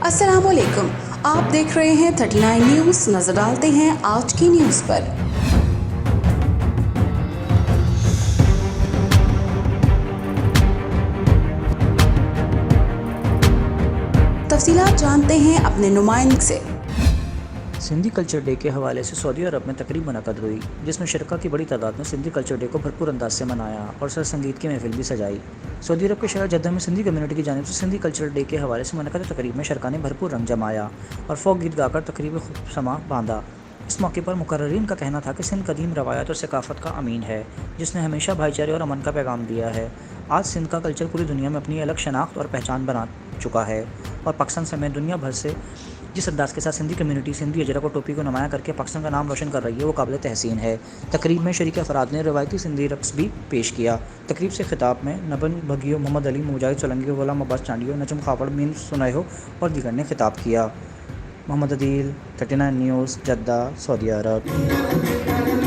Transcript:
अस्सलामुअलैकुम। आप देख रहे हैं 39 न्यूज़। नजर डालते हैं आज की न्यूज़ पर। तफसीलात जानते हैं अपने नुमाइंदे से। सिंधी कल्चर डे के हवाले से सऊदी अरब में तकरीब मुनक़द हुई, जिसमें शिरका की बड़ी तादाद में सिंधी कल्चर डे को भरपूर अंदाज से मनाया और सर संगीत की महफिल भी सजाई। सऊदी अरब के शहर जद्दा में सिंधी कम्युनिटी की जानिब से सिंधी कल्चर डे के हवाले से मुनक़द तकरीब में शिरका ने भरपूर रंग जमाया और फोक गीत गाकर तकरीब खूब समा बांधा। इस मौके पर मुकर्रिरीन का कहना था कि सिंध कदीम रवायत और सकाफ़त का अमीन है, जिसने हमेशा भाईचारे और अमन का पैगाम दिया है। आज सिंध का कल्चर पूरी दुनिया में अपनी अलग शनाख्त और पहचान बना चुका है और पाकिस्तान समेत दुनिया भर से जिस अंदाज़ के साथ सिंधी कम्युनिटी सिंधी अजरक और टोपी को नुमाया करके पाकिस्तान का नाम रोशन कर रही है, वो काबिल तहसीन है। तकरीब में शरीक अफराद ने रवायती सिंधी रक्स भी पेश किया। तकरीब से खिताब में नबन भगियो, मोहम्मद अली, मुजाहिद सोलंकी, गुलाम अब्बास चांडियो, नजम खापड़, मीन सुनैहो और दीगर ने खिताब किया। मोहम्मद अदील, 39 न्यूज़, जद्दा, सऊदी अरब।